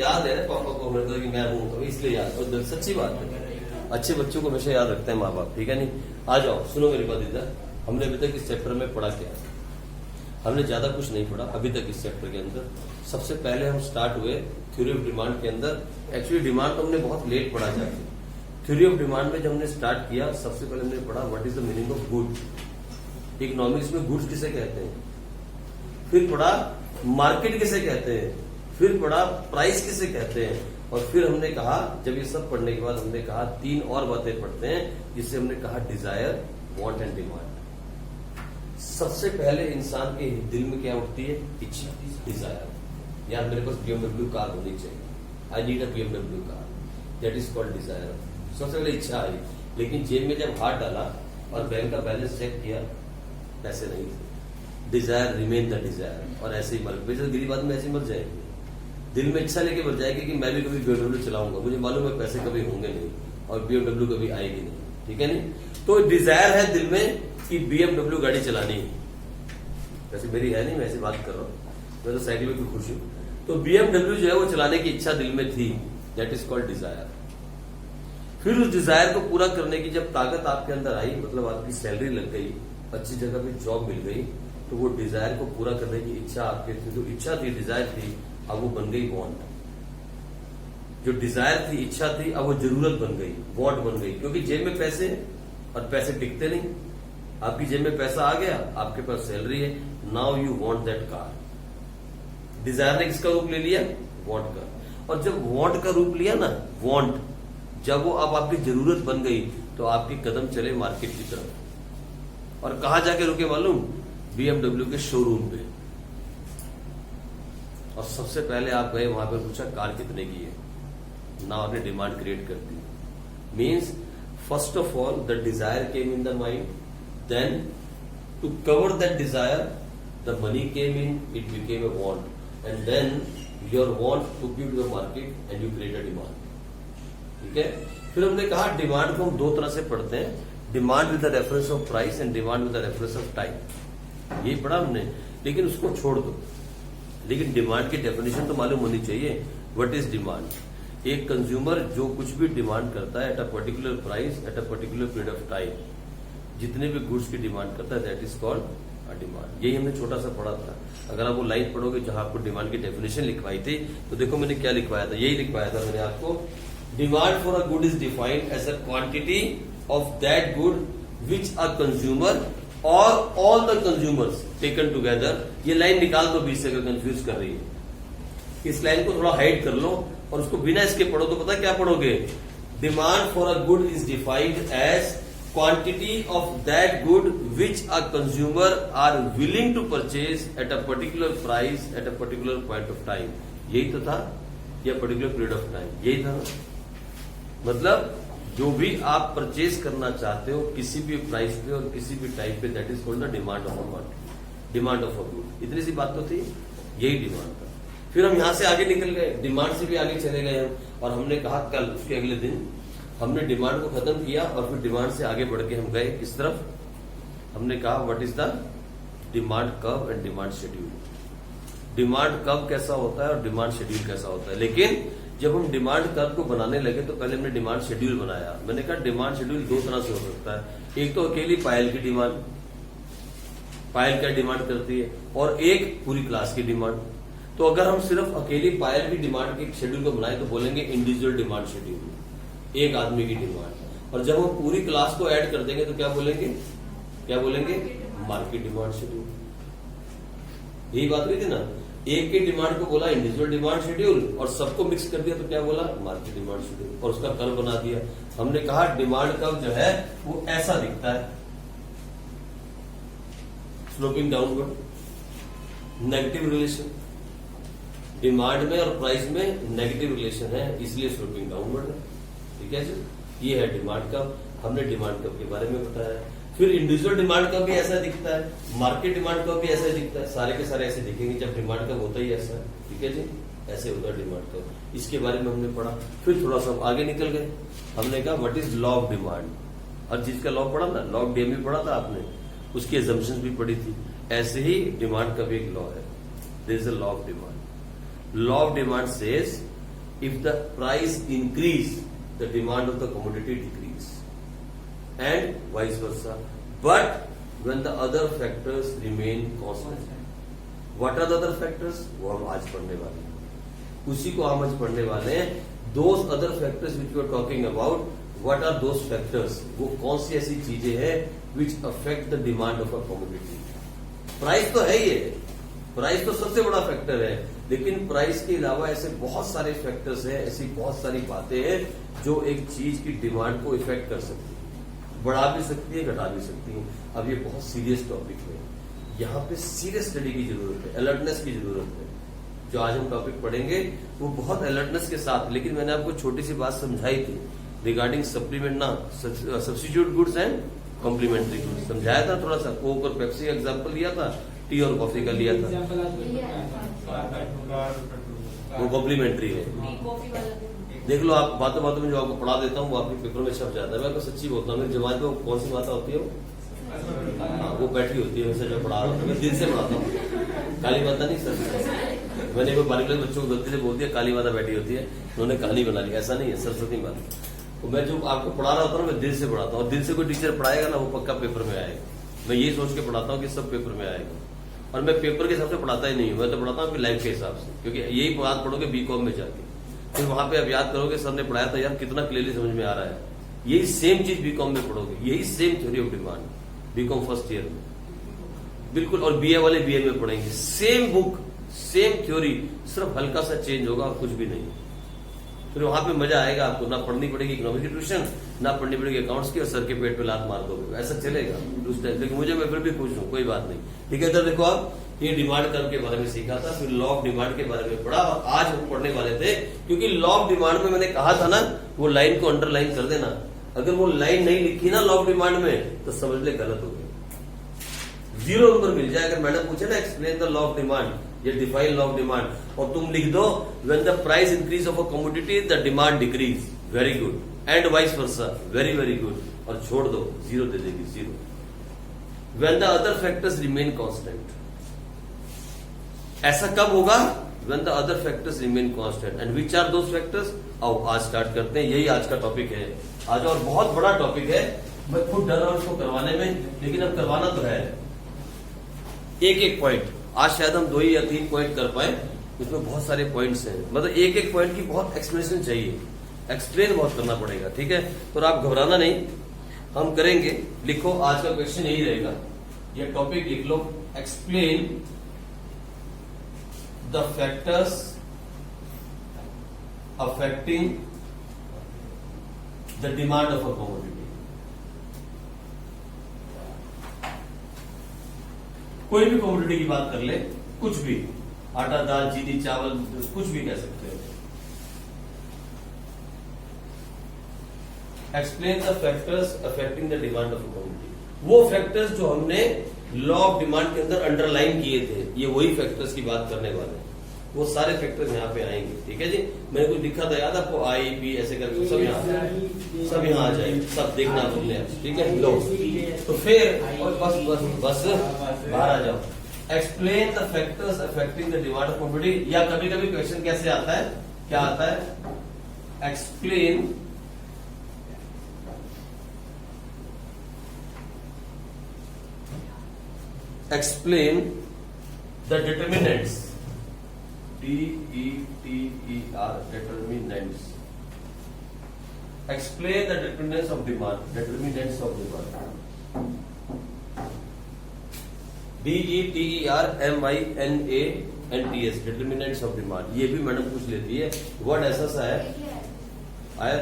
याद है पापा को हमें कि मैं हूँ, तो इसलिए याद, और सच्ची बात है, अच्छे बच्चों को हमेशा याद रखते हैं माँ बाप, ठीक है नहीं। आ जाओ सुनो मेरी बात इधर। हमने अभी तक इस चैप्टर में पढ़ा क्या? हमने ज्यादा कुछ नहीं पढ़ा अभी तक इस चैप्टर के अंदर। सबसे पहले हम स्टार्ट हुए थ्योरी ऑफ डिमांड के अंदर। एक्चुअली डिमांड तो हमने बहुत लेट पढ़ा जाके। थ्योरी ऑफ डिमांड में जब हमने स्टार्ट किया, सबसे पहले हमने पढ़ा what is the meaning of good. Economics में गुड्स किसे कहते हैं, फिर पढ़ा मार्केट किसे कहते हैं, फिर पढ़ा प्राइस किसे कहते हैं, और फिर हमने कहा, जब ये सब पढ़ने के बाद हमने कहा तीन और बातें पढ़ते हैं, जिससे हमने कहा डिजायर, वांट एंड डिमांड। सबसे पहले इंसान के दिल में क्या उठती है? इच्छा, डिजायर। यार मेरे पास BMW कार होनी चाहिए, I need a BMW car, that is called desire. सबसे पहले इच्छा आई, लेकिन जेब में जब हाथ डाला और बैंक का बैलेंस चेक किया, पैसे नहीं थे। डिजायर रिमेन द डिजायर, और ऐसे ही मर गए। गरीब आदमी ऐसे ही मर जाएंगे, दिल में इच्छा लेके मर जाएगी कि मैं भी कभी BMW चलाऊंगा, मुझे मालूम है पैसे कभी होंगे नहीं और BMW कभी आएगी नहीं, ठीक है नहीं। तो डिजायर है दिल में कि BMW गाड़ी चलानी है। वैसे मेरी है नहीं, मैं ऐसी बात कर रहा हूँ, मैं तो साइकिल में खुश हूँ। तो BMW जो है वो चलाने की इच्छा दिल में थी, दैट इज कॉल्ड डिजायर। फिर उस डिजायर को पूरा करने की जब ताकत आपके अंदर आई, मतलब आपकी सैलरी लग गई, अच्छी जगह पे जॉब मिल गई, तो वो डिजायर को पूरा करने की इच्छा आपके थी, जो इच्छा थी, डिजायर थी, अब वो बन गई वांट। जो डिजायर थी, इच्छा थी, अब वो जरूरत बन गई, वांट बन गई। क्योंकि जेब में पैसे हैं और पैसे टिकते नहीं। आपकी जेब में पैसा आ गया, आपके पास सैलरी है, now you want that car. Desire ने किसका रूप ले लिया? वांट का। और जब वांट का रूप लिया ना, वांट, जब वो अब आपकी जरूरत बन गई, तो आपके कदम चले मार्केट की तरफ। और कहा जाके रुके मालूम? BMW के शोरूम पे। और सबसे पहले आप गए वहां पर, पूछा कार कितने की है। ना आपने डिमांड क्रिएट कर दी। Means first of all the desire came in the mind, then to cover that desire the money came in, it became a want, and then your want took you to the market and you create a demand. ठीक है। फिर हमने कहा demand को हम दो तरह से पढ़ते हैं, demand with the reference of price and demand with the reference of time. ये पढ़ा हमने, लेकिन उसको छोड़ दो। लेकिन डिमांड की डेफिनेशन तो मालूम होनी चाहिए। What is demand? एक कंज्यूमर जो कुछ भी डिमांड करता है eight a particular price at a particular period of time, जितने भी गुड्स की डिमांड करता है, that is called a demand. यही हमने छोटा सा पढ़ा था। अगर आप वो लाइन पढ़ोगे जहां आपको डिमांड की डेफिनेशन लिखवाई थी, तो देखो मैंने क्या लिखवाया था, यही लिखवाया था मैंने आपको। Demand for a good is defined as a quantity of that good which a consumer और all the consumers taken together. ये लाइन निकाल दो बीच से, अगर कंफ्यूज कर रही है। इस लाइन को थोड़ा हाइड कर लो और उसको बिना इसके पढ़ो तो पता क्या पढ़ोगे? Demand for a good is defined as quantity of that good which a consumer are willing to purchase at a particular price at a particular point of time. यही तो था, या पर्टिकुलर पीरियड ऑफ टाइम, यही था। मतलब जो भी आप परचेज करना चाहते हो किसी भी प्राइस पे और किसी भी टाइम पे, that is called the demand of a market, demand of a good. इतनी सी बात तो थी, यही डिमांड था। फिर हम यहां से आगे निकल गए, डिमांड से भी आगे चले गए हम, और हमने कहा कल उसके अगले दिन हमने डिमांड को खत्म किया और फिर डिमांड से आगे बढ़ के हम गए किस तरफ? हमने कहा what is the demand curve and demand schedule. Demand curve कैसा होता है और डिमांड शेड्यूल कैसा होता है। लेकिन जब हम डिमांड कर्व को बनाने लगे तो पहले हमने डिमांड शेड्यूल बनाया। मैंने कहा डिमांड शेड्यूल दो तरह से हो सकता है। एक तो अकेली पायल की डिमांड, पायल क्या डिमांड करती है, और एक पूरी क्लास की डिमांड। तो अगर हम सिर्फ अकेली पायल की डिमांड के शेड्यूल को बनाए तो बोलेंगे इंडिविजुअल डिमांड शेड्यूल, एक आदमी की डिमांड। और जब हम पूरी क्लास को ऐड कर देंगे तो क्या बोलेंगे? क्या बोलेंगे? Market demand schedule. यही बात हुई थी ना, एक की डिमांड को बोला इंडिविजुअल डिमांड शेड्यूल और सबको मिक्स कर दिया तो क्या बोला? मार्केट डिमांड शेड्यूल, और उसका कर्व बना दिया। हमने कहा डिमांड कर्व जो है वो ऐसा दिखता है, sloping downward, negative relation. Demand में और प्राइस में नेगेटिव रिलेशन है, इसलिए स्लोपिंग डाउनवर्ड है। ठीक है जी, ये है डिमांड कर्व। हमने डिमांड कर्व के बारे में बताया। फिर इंडिविजुअल डिमांड कर्व भी ऐसा दिखता है, मार्केट डिमांड कर्व भी ऐसा दिखता है। सारे के सारे ऐसे दिखेंगे जब डिमांड कर्व होता ही ऐसा है। ठीक है जी, ऐसे होता है डिमांड कर्व। इसके बारे में हमने पढ़ा। फिर थोड़ा सा आगे निकल गए, हमने कहा what is law of demand. और जिसका लॉ पढ़ा ना, लॉ ऑफ डीएमई पढ़ा था आपने, उसकी एजम्पशंस भी पढ़ी थी। ऐसे ही डिमांड का भी एक लॉ है, there is a law of demand. Law of demand says if the price increase, the demand of the commodity decrease, and vice versa. But when the other factors remain constant. What are the other factors? वो हम आज पढ़ने वाले हैं, उसी को हम आज पढ़ने वाले हैं. Those other factors which we are talking about, what are those factors? वो कौन सी ऐसी चीजें हैं which affect the demand of a commodity? Price तो है ही है, प्राइस तो सबसे बड़ा फैक्टर है, लेकिन प्राइस के अलावा ऐसे बहुत सारे फैक्टर्स हैं, ऐसी बहुत सारी बातें हैं जो एक चीज की डिमांड को इफेक्ट कर सकती है, बढ़ा भी सकती है, घटा भी सकती है. अब ये बहुत सीरियस टॉपिक है, यहाँ पे सीरियस स्टडी की जरूरत है, अलर्टनेस की जरूरत है. जो आज हम टॉपिक पढ़ेंगे वो बहुत अलर्टनेस के साथ, लेकिन मैंने आपको छोटी सी बात समझाई थी रिगार्डिंग सप्लीमेंट ना substitute goods and complementary goods, समझाया था थोड़ा सा. कोक और पेप्सी का एग्जांपल लिया था, टी और कॉफी का लिया था, वो कॉम्प्लीमेंट्री है. देख लो आप, बातों बातों में जो आपको पढ़ा देता हूँ वो आपके पेपर में छप जाता है. मैं आपको सच्ची बोलता हूँ, मेरी जमात में कौन सी माता होती है वो बैठी होती है, वैसे जो पढ़ा रहा हूँ मैं दिल से पढ़ाता हूँ. काली माता नहीं सर, मैंने कोई बारीक बच्चों को गलती से बोल दिया काली माता बैठी होती है, उन्होंने कहानी बना ली, ऐसा नहीं है, सरस्वती माता. तो मैं जो आपको पढ़ा रहा होता हूँ मैं दिल से पढ़ाता हूँ, और दिल से कोई टीचर पढ़ाएगा ना वो पक्का पेपर में आएगा. मैं यही सोच के पढ़ाता हूँ कि सब पेपर में आएगा, और मैं पेपर के हिसाब से पढ़ाता ही नहीं हूँ, मैं तो पढ़ाता हूँ लाइफ के हिसाब से, क्योंकि यही बात पढ़ोगे बीकॉम में जाके, फिर वहां पे आप याद करोगे सर ने पढ़ाया था यार कितना क्लियरली समझ में आ रहा है. यही सेम चीज बीकॉम में पढ़ोगे, यही same theory of demand BCom first year में बिल्कुल, और बीए वाले बीए में पढ़ेंगे सेम बुक सेम थ्योरी, सिर्फ हल्का सा चेंज होगा और कुछ भी नहीं. फिर वहां पे मजा आएगा आपको, ना पढ़नी पड़ेगी इकोनॉमिक्स की ट्यूशन, ना पढ़नी पड़ेगी अकाउंट्स की, और सर के पेट पे लात मार दोगे, ऐसा चलेगा उस टाइम. लेकिन मुझे मैं फिर भी खुश हूँ, कोई बात नहीं. ठीक है, इधर देखो आप, ये डिमांड कर्व के बारे में सीखा था, फिर लॉ ऑफ डिमांड के बारे में पढ़ा, और आज हम पढ़ने वाले थे, क्योंकि लॉ ऑफ डिमांड में मैंने कहा था ना वो लाइन को अंडरलाइन कर देना. अगर वो लाइन नहीं लिखी ना लॉ ऑफ डिमांड में तो समझ ले गलत हो गया, 0 नंबर मिल जाए. अगर मैडम पूछे ना explain the law of demand या डिफाइन लॉ ऑफ डिमांड, और तुम लिख दो when the price increase of a commodity the demand decrease, very good, and vice versa, very very good, और छोड़ दो 0 दे देगी 0. When the other factors remain constant, ऐसा कब होगा? When the other factors remain constant, and which are those factors? आओ आज स्टार्ट करते हैं, यही आज का टॉपिक है आज, और बहुत बड़ा टॉपिक है. मैं खुद डर रहा हूं इसको करवाने में, लेकिन अब करवाना तो है. एक एक पॉइंट, आज शायद हम 2 या 3 पॉइंट कर पाए, उसमें बहुत सारे पॉइंट्स हैं, मतलब एक एक पॉइंट की बहुत एक्सप्लेनेशन चाहिए, एक्सप्लेन बहुत करना पड़ेगा. ठीक है, तो आप घबराना नहीं, हम करेंगे. लिखो आज का क्वेश्चन यही रहेगा, ये टॉपिक लिख लो, explain the factors affecting the demand of a commodity. कोई भी कमोडिटी की बात कर ले, कुछ भी, आटा दाल चीनी चावल कुछ भी कह सकते हो. Explain the factors affecting the demand of commodity. वो फैक्टर्स जो हमने लॉ ऑफ डिमांड के अंदर अंडरलाइन किए थे, ये वही फैक्टर्स की बात करने वाले हैं. वो सारे फैक्टर्स यहाँ पे आएंगे. ठीक है जी, मैंने कुछ लिखा था याद आपको, आई पी ऐसे करके सब यहाँ आ जाएंगे, सब देखना बोलने. ठीक है, लो तो फिर बस बस बस बाहर आ जाओ. Explain the factors affecting the demand of commodity, या कभी कभी क्वेश्चन कैसे आता है, क्या आता है, explain the determinants, DETER, determinants. Explain the determinants of demand. Determinants of demand. DETERMINANTS. Determinants of demand. ये भी मैडम पूछ लेती है. वर्ड ऐसा सा है, आया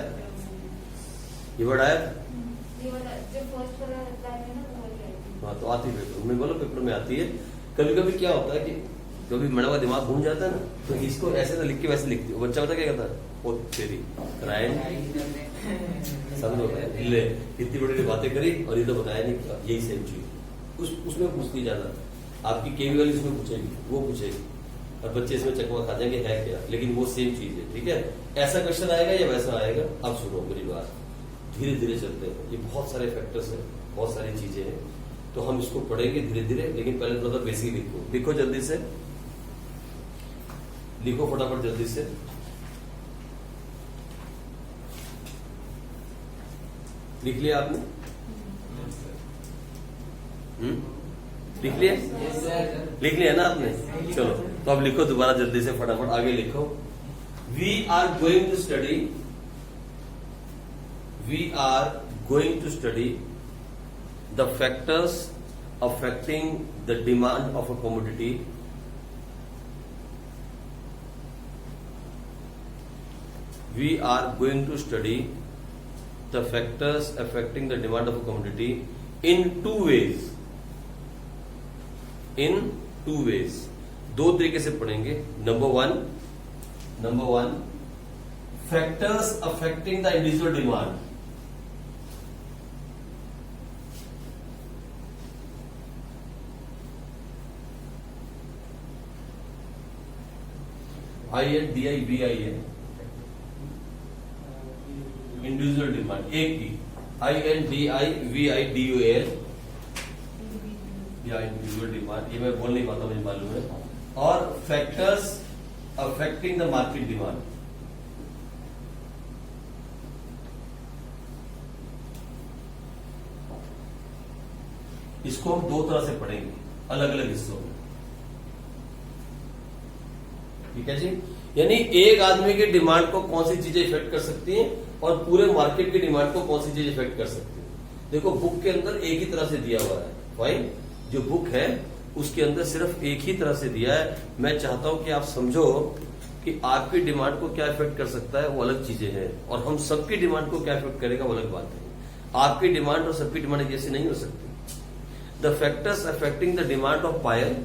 ये वर्ड आया, हाँ तो आती पेपर में, बोलो पेपर में आती है. कभी कभी क्या होता है कि कभी मैडम का दिमाग घूम जाता है ना, तो इसको ऐसे ना लिख के वैसे लिखती है. बच्चा बता क्या कहता है, ओ तेरी राय समझ होता है, ले इतनी बड़ी बातें करी और ये तो बताया नहीं क्या. यही सेम चीज उसमें पूछती जाना, आपकी केवी वाली उसमें पूछेगी, वो पूछेगी, और बच्चे इसमें चकवा खा जाएंगे है क्या, लेकिन वो सेम चीज है. ठीक है, ऐसा क्वेश्चन आएगा या वैसा आएगा. अब सुनो मेरी बात, धीरे धीरे चलते हैं, ये बहुत सारे फैक्टर्स है, बहुत सारी चीजें हैं, तो हम इसको पढ़ेंगे धीरे धीरे. लेकिन पहले थोड़ा बेसिक लिखो जल्दी से, लिखो फटाफट जल्दी से. लिख लिया आपने? लिख लिया? लिख लिया ना आपने? चलो तो अब लिखो दोबारा जल्दी से, फटाफट आगे लिखो। We are going to study the factors affecting the demand of a commodity we are going to study the factors affecting the demand of a commodity in two ways. दो तरीके से पढ़ेंगे। Number one factors affecting the individual demand. INDIVI है individual demand, एक की INDIVIDUAL या individual demand, ये मैं बोल नहीं पाता, मुझे मालूम है। और factors affecting the market demand. इसको हम दो तरह से पढ़ेंगे, अलग अलग हिस्सों में। ठीक है जी। यानी एक आदमी के डिमांड को कौन सी चीजें इफेक्ट कर सकती हैं और पूरे मार्केट की डिमांड को कौन सी चीज इफेक्ट कर सकती है। देखो बुक के अंदर एक ही तरह से दिया हुआ है, फाइन। जो बुक है उसके अंदर सिर्फ एक ही तरह से दिया है। मैं चाहता हूं कि आप समझो कि आपकी डिमांड को क्या इफेक्ट कर सकता है, वो अलग चीजें हैं, और हम सबकी डिमांड को क्या इफेक्ट करेगा वो अलग बात है। आपकी डिमांड और सबकी डिमांड जैसी नहीं हो सकती। The factors affecting the demand of Payal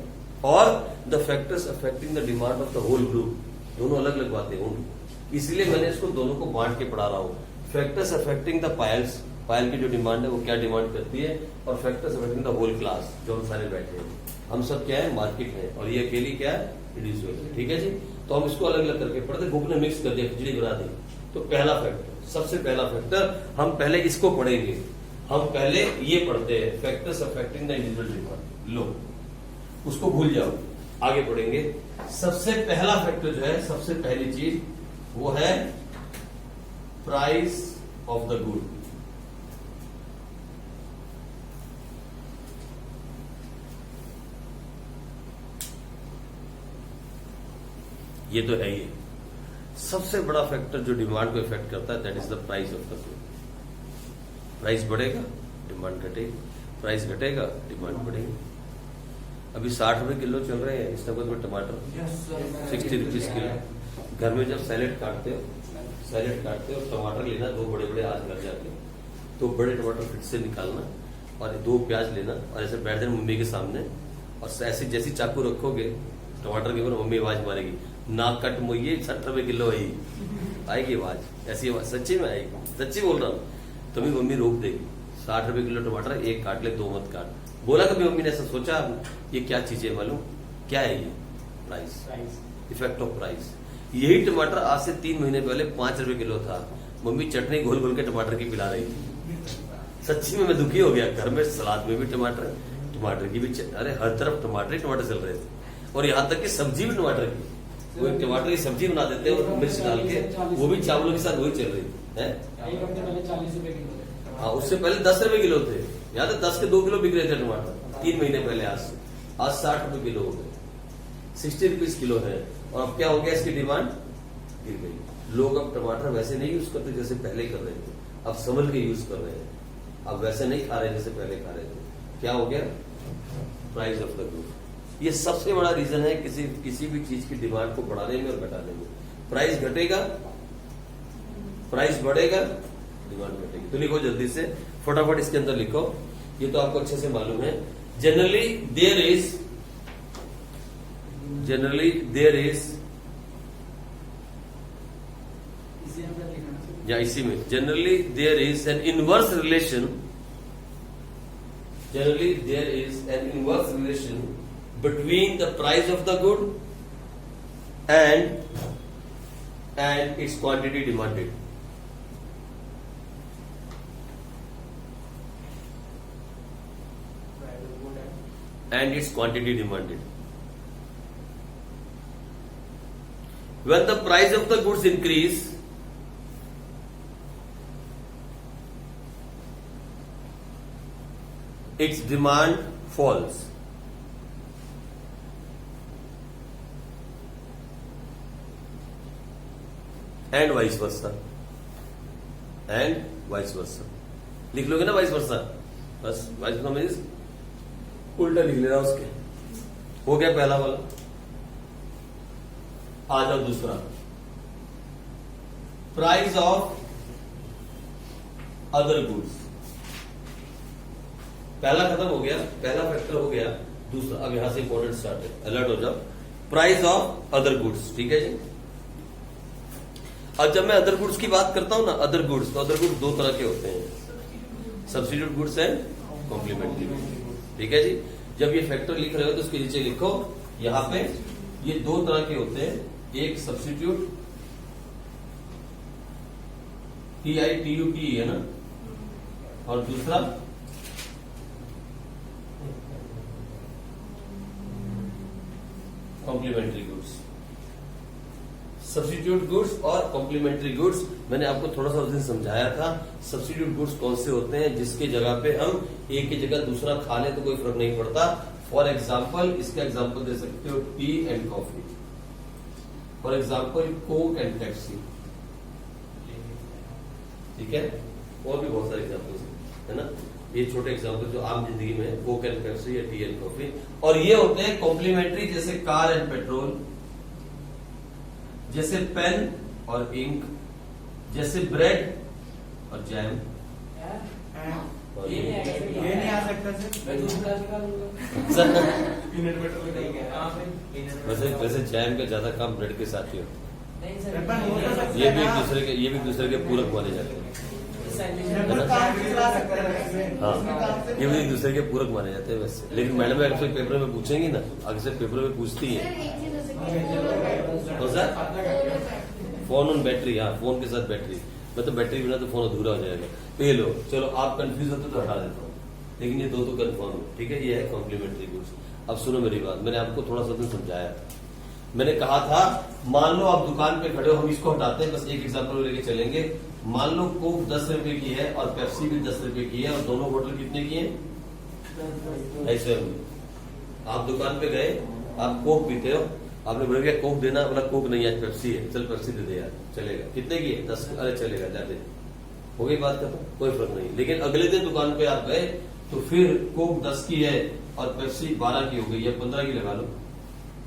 और the factors affecting the demand of the whole group, दोनों अलग अलग बातें होंगी। इसलिए मैंने इसको दोनों को बांट के पढ़ा रहा हूं। फैक्टर्स अफेक्टिंग द पायल्स, पायल की जो डिमांड है वो क्या डिमांड करती है, और factors affecting the whole class, जो हम सारे बैठे हैं, हम सब क्या है, मार्केट है, और ये अकेली क्या है, इंडिविजुअल है। ठीक है जी। तो हम इसको अलग अलग करके पढ़ते, बुक ने मिक्स कर दिया, खिचड़ी बना दी। तो पहला फैक्टर, सबसे पहला फैक्टर, हम पहले इसको पढ़ेंगे। हम पहले ये पढ़ते हैं, factors affecting the individual demand. लो उसको भूल जाओ, आगे पढ़ेंगे। सबसे पहला फैक्टर जो है, सबसे पहली चीज वो है प्राइस ऑफ द गुड। ये तो है ही सबसे बड़ा फैक्टर जो डिमांड को इफेक्ट करता है, that is the price of the good. Price बढ़ेगा, डिमांड घटेगी, प्राइस घटेगा, डिमांड बढ़ेगी। अभी 60 रुपए किलो चल रहे हैं इस नगद में टमाटर, 60 रुपीज किलो। घर में जब सैलेड काटते हो टमाटर लेना, दो बड़े बड़े आज घर जाके, तो बड़े टमाटर फिर से निकालना और 2 प्याज लेना और ऐसे बैठ जाना मम्मी के सामने, और ऐसी जैसी चाकू रखोगे टमाटर के ऊपर, मम्मी आवाज मारेगी, ना कट मुइये 60 रुपए किलो है, आएगी आवाज, ऐसी आवाज सच्ची में आएगी, सच्ची बोल रहा हूँ। तभी मम्मी रोक देगी, 60 रुपए किलो टमाटर, एक काट ले, 2 मत काट। बोला कभी मम्मी ने ऐसा सोचा, ये क्या चीज है मालूम क्या है, ये प्राइस, इफेक्ट ऑफ प्राइस। यही टमाटर आज से 3 महीने पहले 5 रुपए किलो था, मम्मी चटनी घोल घोल के टमाटर की पिला रही थी। सच्ची में मैं दुखी हो गया, घर में सलाद में भी टमाटर की भी अरे हर तरफ टमाटर ही टमाटर चल रहे थे, और यहाँ तक कि सब्जी भी टमाटर की, वो टमाटर की सब्जी बना देते हैं और मिर्च डाल के, वो भी चावलों के साथ वही चल रही है। हाँ, उससे पहले 10 रुपए किलो थे, याद है, 10 के 2 किलो बिक रहे थे टमाटर 3 महीने पहले। आज 60 रुपए किलो हो गए, 60 रुपीज किलो है। और अब क्या हो गया, इसकी डिमांड गिर गई। लोग अब टमाटर वैसे नहीं यूज करते जैसे पहले कर रहे थे, अब संभल के यूज कर रहे हैं, अब वैसे नहीं खा रहे जैसे पहले खा रहे थे। क्या हो गया, प्राइस ऑफ द गुड। ये सबसे बड़ा रीजन है किसी भी चीज की डिमांड को बढ़ाने में और घटाने में। प्राइस घटेगा, प्राइस बढ़ेगा, डिमांड घटेगी। तो लिखो जल्दी से, फटाफट इसके अंदर लिखो, ये तो आपको अच्छे से मालूम है। जनरली देयर इज या इसी में, generally there is an inverse relation, between the price of the good and its quantity demanded. And its quantity demanded. When the price of the goods increase, its demand falls. And vice versa. And vice versa. लिख लोगे ना vice versa? बस vice versa means उल्टा लिख लेना उसके. हो गया पहला वाला. आ जाओ दूसरा. Price of other goods. पहला खत्म हो गया, पहला फैक्टर हो गया. दूसरा अब यहां से इंपॉर्टेंट स्टार्ट है. अलर्ट हो जाओ. Price of other goods. ठीक है जी. अब जब मैं अदर गुड्स की बात करता हूं ना, अदर गुड्स, तो अदर गुड्स दो तरह के होते हैं, substitute goods and complementary goods. ठीक है जी. जब ये फैक्टर लिख रहे हो तो उसके नीचे लिखो यहां पे ये दो तरह के होते हैं. एक सब्स्टिट्यूट TITUT है ना, और दूसरा कॉम्प्लीमेंट्री गुड्स. सब्स्टिट्यूट गुड्स और कॉम्प्लीमेंट्री गुड्स मैंने आपको थोड़ा सा उस दिन समझाया था. सब्स्टिट्यूट गुड्स कौन से होते हैं? जिसके जगह पे हम एक की जगह दूसरा खा लें तो कोई फर्क नहीं पड़ता. फॉर एग्जाम्पल, इसका एग्जाम्पल दे सकते हो T and coffee. For example Coke and Pepsi. ठीक है. और भी बहुत सारे एग्जाम्पल्स है ना. ये छोटे एग्जाम्पल जो आम जिंदगी में, कोक एंड पेप्सी या टी एंड कॉफी. और ये होते हैं कॉम्प्लीमेंट्री, जैसे कार एंड पेट्रोल, जैसे पेन और इंक, जैसे ब्रेड और जैम. ये नहीं आ सकता सर. वैसे जैम का ज्यादा काम ब्रेड के साथ ही होता है. ये भी एक दूसरे के पूरक माने जाते हैं. हाँ, ये भी एक दूसरे के पूरक माने जाते हैं वैसे. लेकिन मैडम अगर पेपर में पूछेंगी ना, अक्सर पेपर में पूछती है तो सर फोन ऑन बैटरी. हाँ, फोन के साथ बैटरी. मतलब बैटरी बिना तो फोन अधूरा हो जाएगा. तो ये लो, चलो आप कंफ्यूज होते तो हटा देता हूँ, लेकिन ये दो तो कंफर्म है. ठीक है. ये है कॉम्प्लीमेंट्री गुड्स. अब सुनो मेरी बात. मैंने आपको थोड़ा सा समझाया था. मैंने कहा था मान लो आप दुकान पे खड़े हो, हम इसको हटाते हैं, बस एक एग्जांपल लेके चलेंगे. मान लो कोक 10 रुपए की है और पेप्सी भी 10 रुपए की है, और दोनों बोतल कितने की है? ऐसे. आप दुकान पे गए, आप कोक पीते हो, आपने बोला कोक देना, बोला कोक नहीं है, पेप्सी है. चल पेप्सी दे दे यार, चलेगा. कितने की है? 10. अरे चलेगा, जाते. हो गई बात खत्म, कोई फर्क नहीं. लेकिन अगले दिन दुकान पे आप गए तो फिर कोक 10 की है और पेप्सी 12 की हो गई, या 15 की लगा लो.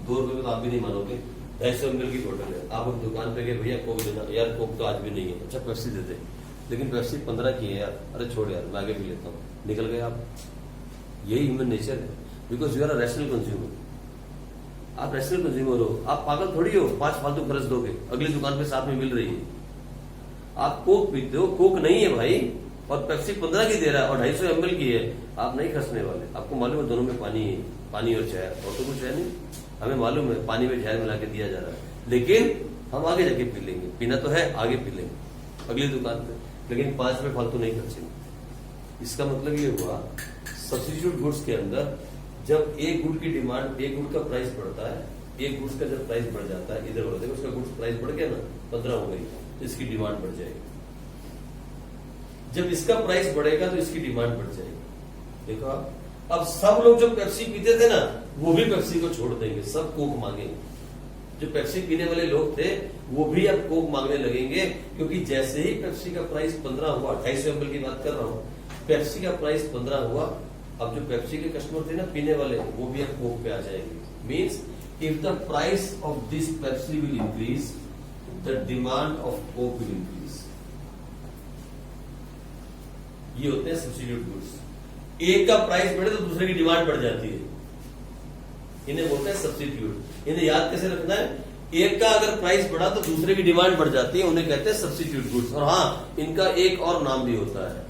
2 रुपए में तो आप भी नहीं मानोगे. 250 ml की बोतल है. आप दुकान पे गए, भैया कोक देना. यार कोक तो आज भी नहीं है. अच्छा पेप्सी दे दे. लेकिन पेप्सी 15 की है यार. अरे छोड़ यार, मैं आगे भी लेता हूँ. निकल गए आप. यही ह्यूमन नेचर है. Because you are a rational consumer. आप रैशनल कंज्यूमर हो. आप पागल थोड़ी हो 5 फालतू खर्च दोगे. अगली दुकान पे साथ में मिल रही है. आप कोक पीते हो, कोक नहीं है भाई, और पेप्सी 15 की दे रहा है और 250 ml की है. आप नहीं खर्चने वाले. आपको मालूम है दोनों में पानी है, पानी और चाय, और तो कुछ है नहीं. हमें मालूम है पानी में चाय मिला के दिया जा रहा है, लेकिन हम आगे जाके पी लेंगे. पीना तो है, आगे पी लेंगे अगली दुकान पे, लेकिन 5 रुपए फालतू नहीं खर्चेंगे. इसका मतलब ये हुआ सब्स्टिट्यूट गुड्स के अंदर जब एक गुड की डिमांड, एक गुड का प्राइस बढ़ता है, एक गुड्स का जब प्राइस बढ़ जाता है, इधर बढ़ जाएगा, उसका गुड्स प्राइस बढ़ गया ना, 15 हो गई, तो इसकी डिमांड बढ़ जाएगी. जब इसका प्राइस बढ़ेगा तो इसकी डिमांड बढ़ जाएगी. देखो आप, अब सब लोग जो पेप्सी पीते थे ना, वो भी पेप्सी को छोड़ देंगे, सब कोक मांगेंगे. जो पेप्सी पीने वाले लोग थे वो भी अब कोक मांगने लगेंगे, क्योंकि जैसे ही पेप्सी का प्राइस 15 हुआ, 250 ml की बात कर रहा हूं, पेप्सी का प्राइस 15 हुआ, अब जो पेप्सी के कस्टमर थे ना पीने वाले, वो भी अब कोक पे आ जाएंगे. Means if the price of this Pepsi will increase, the demand of Coke will increase. ये होते हैं सब्स्टिट्यूट गुड्स. एक का प्राइस बढ़े तो दूसरे की डिमांड बढ़ जाती है. इन्हें बोलते हैं सब्स्टिट्यूट. इन्हें याद कैसे रखना है? एक का अगर प्राइस बढ़ा तो दूसरे की डिमांड बढ़ जाती है, उन्हें कहते हैं सब्स्टिट्यूट गुड्स. और हाँ, इनका एक और नाम भी होता है.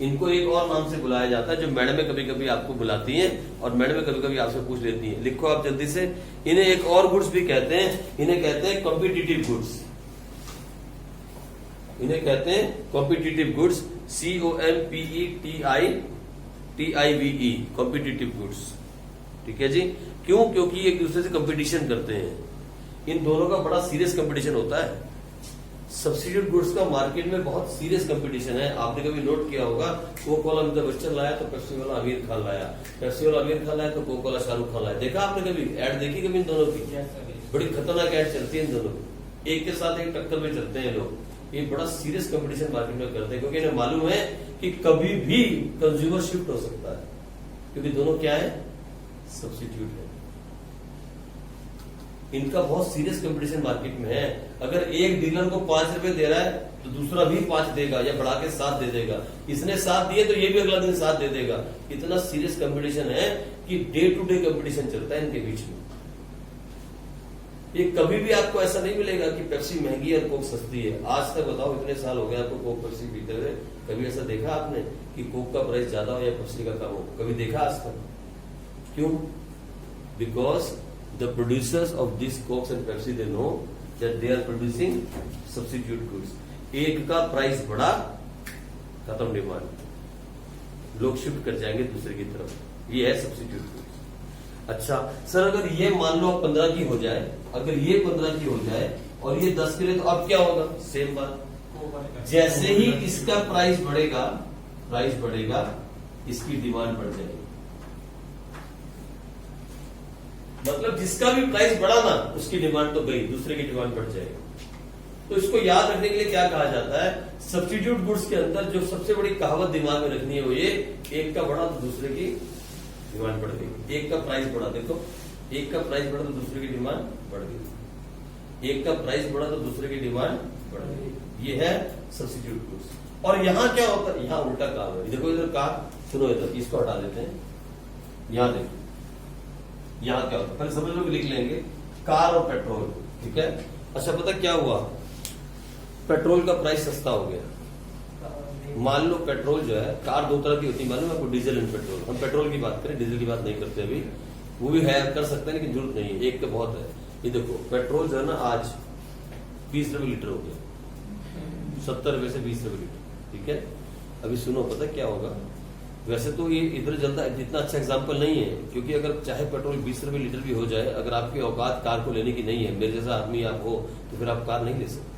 इनको एक और नाम से बुलाया जाता है, जो मैडम कभी कभी आपको बुलाती हैं और मैडम कभी कभी आपसे पूछ लेती हैं. लिखो आप जल्दी से. इन्हें एक और गुड्स भी कहते हैं. इन्हें कहते हैं कॉम्पिटिटिव गुड्स. इन्हें कहते हैं competitive goods. COMPETIVE, competitive goods. ठीक है जी. क्यों? क्योंकि एक दूसरे से कंपटीशन करते हैं. इन दोनों का बड़ा सीरियस कंपटीशन होता है. सब्सिट्यूट गुड्स का मार्केट में बहुत सीरियस कंपटीशन है। आपने कभी नोट किया होगा, कोका कोला अमिताभ बच्चन लाया तो पेप्सी वाला आमिर खान लाया, पेप्सी वाला आमिर खान लाया तो कोका कोला शाहरुख खान लाया। देखा आपने कभी एड देखी कभी इन दोनों की? बड़ी खतरनाक एड चलती है इन दोनों की, एक के साथ एक टक्कर में चलते हैं लोग। ये बड़ा सीरियस कंपटीशन मार्केट में करते हैं, क्योंकि इन्हें मालूम है कि कभी भी कंज्यूमर शिफ्ट हो सकता है, क्योंकि दोनों क्या है, सब्सिट्यूट है। इनका बहुत सीरियस कंपटीशन मार्केट में है। अगर एक डीलर को 5 रुपए दे रहा है तो दूसरा भी 5 देगा या बढ़ा के 7 दे देगा। इसने 7 दिए तो ये भी अगला दिन 7 दे देगा। इतना सीरियस कंपटीशन है कि डे टू डे कंपटीशन चलता है इनके बीच में। ये कभी भी आपको ऐसा नहीं मिलेगा कि पेप्सी महंगी है और कोक सस्ती है। आज तक बताओ, इतने साल हो गए आपको कोक पेप्सी पीते हुए, कभी ऐसा देखा आपने कि कोक का प्राइस ज्यादा हो या पेप्सी का कम हो? कभी देखा आज तक? क्यों? Because the producers of these cokes and Pepsi, they know that they are producing substitute goods. एक का प्राइस बढ़ा, खत्म डिमांड, लोग शिफ्ट कर जाएंगे दूसरे की तरफ। ये है सब्सिट्यूट गुड्स। अच्छा सर, अगर ये मान लो 15 की हो जाए, अगर ये 15 की हो जाए और ये 10 के लिए, तो अब क्या होगा? सेम बात। जैसे ही इसका प्राइस बढ़ेगा, इसकी डिमांड बढ़ जाएगी। मतलब जिसका भी प्राइस बढ़ा ना, उसकी डिमांड तो गई, दूसरे की डिमांड बढ़ जाएगी। तो इसको याद रखने के लिए क्या कहा जाता है, सब्स्टिट्यूट गुड्स के अंदर जो सबसे बड़ी कहावत दिमाग में रखनी है वो ये, एक का बढ़ा तो दूसरे की डिमांड बढ़ गई। एक का प्राइस बढ़ा, देखो एक का प्राइस बढ़ा तो दूसरे की डिमांड बढ़ गई, एक का प्राइस बढ़ा तो दूसरे की डिमांड बढ़ गई। ये है सब्स्टिट्यूट गुड्स। और यहां क्या होता है, यहां उल्टा काम है। देखो इधर कार, सुनो इधर, इसको हटा देते हैं। यहां देखो, यहां क्या होता है, पहले समझ लो, लिख लेंगे कार और पेट्रोल, ठीक है। अच्छा पता क्या हुआ, पेट्रोल का प्राइस सस्ता हो गया। मान लो पेट्रोल जो है, कार 2 तरह की होती है मालूम है आपको, डीजल एंड पेट्रोल। हम पेट्रोल की बात करें, डीजल की बात नहीं करते अभी, वो भी है, कर सकते हैं लेकिन जरूरत नहीं है, एक का बहुत है। ये देखो पेट्रोल जो है ना, आज 20 रुपए लीटर हो गया, 70 रुपए से 20 रुपए लीटर, ठीक है। अभी सुनो, पता क्या होगा, वैसे तो ये इधर जलता इतना अच्छा एग्जाम्पल नहीं है, क्योंकि अगर चाहे पेट्रोल 20 रुपए लीटर भी हो जाए, अगर आपकी औकात कार को लेने की नहीं है, मेरे जैसा आदमी आप हो, तो फिर आप कार नहीं ले सकते।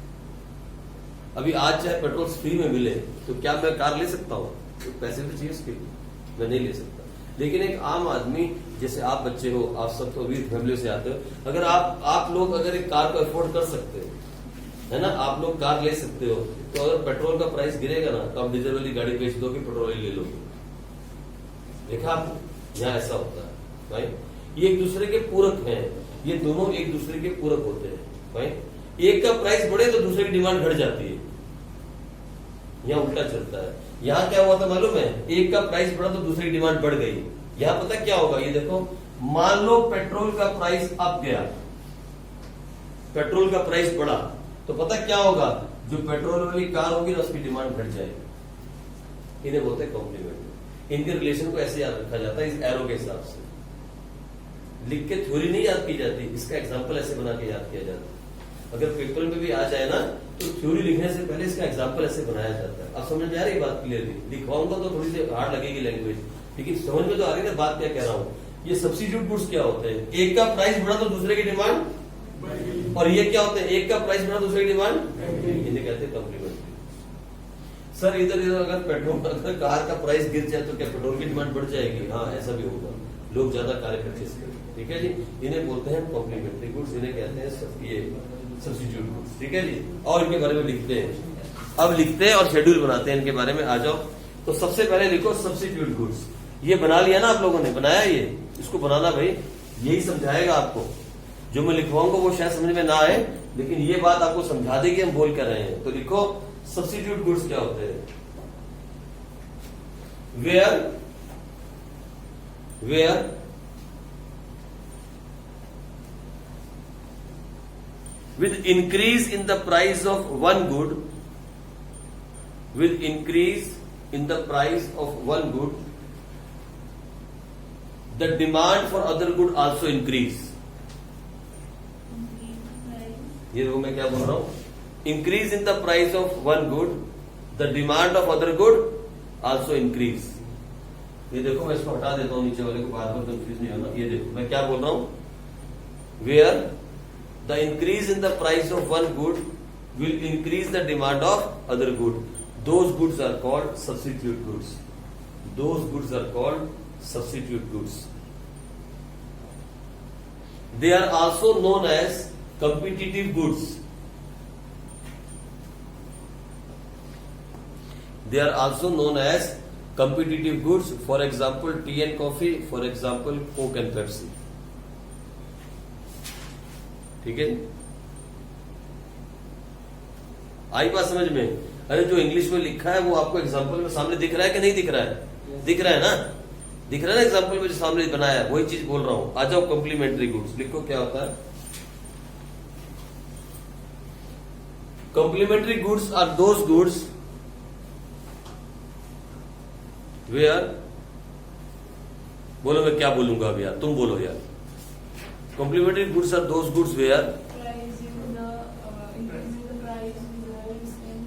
अभी आज चाहे पेट्रोल फ्री में मिले तो क्या मैं कार ले सकता हूँ? तो पैसे तो चाहिए उसके लिए, मैं नहीं ले सकता। लेकिन एक आम आदमी, जैसे आप बच्चे हो, आप सब तो अभी फैमिली से आते हो, अगर आप लोग अगर एक कार को अफोर्ड कर सकते हो, है ना, आप लोग कार ले सकते हो, तो अगर पेट्रोल का प्राइस गिरेगा ना, तो आप डीजल वाली गाड़ी बेच दो कि पेट्रोल ले लोगे। देखा आपने, यहाँ ऐसा होता है भाई। ये एक दूसरे के पूरक हैं, ये दोनों एक दूसरे के पूरक होते हैं भाई। एक का प्राइस बढ़े तो दूसरे की डिमांड घट जाती है, यहाँ उल्टा चलता है। यहाँ क्या हुआ था मालूम है, एक का प्राइस बढ़ा तो दूसरे की डिमांड बढ़ गई। यहाँ पता क्या होगा, ये देखो, मान लो पेट्रोल का प्राइस अप गया, पेट्रोल का प्राइस बढ़ा, तो पता क्या होगा, जो पेट्रोल वाली कार होगी ना, उसकी डिमांड घट जाएगी। इन्हें बोलते हैं कॉम्प्लीमेंट। इनके रिलेशन को ऐसे याद रखा जाता है, इस एरो के हिसाब से। लिख के थ्योरी नहीं याद की जाती, इसका एग्जाम्पल ऐसे बना के याद किया जाता है। अगर पेपर में भी आ जाए ना, तो थ्योरी लिखने से पहले इसका एग्जाम्पल ऐसे बनाया जाता है। अब समझ में आ रही है बात क्लियरली? लिखवाऊंगा तो थोड़ी सी हार्ड लगेगी लैंग्वेज, लेकिन समझ में तो आ रही है ना बात क्या कह रहा हूँ। ये सब्स्टिट्यूट गुड्स क्या होते हैं, एक का प्राइस बढ़ा तो दूसरे की डिमांड, और ये क्या होते हैं, एक का प्राइस बढ़ा दूसरे की डिमांड, इन्हें कहते हैं कॉम्प्लीमेंट्री। सर इधर अगर पेट्रोल, अगर कार का प्राइस गिर जाए तो क्या पेट्रोल की डिमांड बढ़ जाएगी? हाँ, ऐसा भी होगा, लोग ज्यादा कार परचेस करेंगे, ठीक है जी। इन्हें बोलते हैं कॉम्प्लीमेंट्री गुड्स, इन्हें कहते हैं ये सब्स्टिट्यूट गुड्स, ठीक है जी। और इनके बारे में लिखते हैं, अब लिखते हैं और शेड्यूल बनाते हैं इनके बारे में। आ जाओ, तो सबसे पहले लिखो सब्स्टिट्यूट गुड्स। ये बना लिया ना आप लोगों ने, बनाया ये, इसको बनाना भाई, यही समझाएगा आपको। जो मैं लिखवाऊंगा वो शायद समझ में ना आए, लेकिन ये बात आपको समझा देगी हम बोल कर रहे हैं। तो लिखो सब्स्टिट्यूट गुड्स क्या होते हैं, where with increase in the price of one good, with increase in the price of one good, the demand for other good also increase. ये वो मैं क्या बोल रहा हूं, increase in the price of one good, the demand of other good also increase. ये देखो, मैं इसको हटा देता हूं नीचे वाले को, बार बार कंफ्यूज नहीं होना। ये देखो मैं क्या बोल रहा हूं, where the increase in the price of one good will increase the demand of other good. Those goods are called substitute goods. Those goods are called substitute goods. They are also known as competitive goods. They are also known as competitive goods. For example, tea and coffee. For example, Coke and Pepsi. ठीक है, आई बात समझ में? अरे जो English में लिखा है वो आपको एग्जाम्पल में सामने दिख रहा है कि नहीं दिख रहा है? दिख रहा है ना? दिख रहा है ना एग्जाम्पल में जो सामने बनाया है, वही चीज बोल रहा हूं. आ जाओ, कॉम्प्लीमेंट्री गुड्स लिखो. क्या होता है? Complementary goods are those goods where, बोलो मैं क्या बोलूंगा अब यार, तुम बोलो यार. Complementary goods are those goods where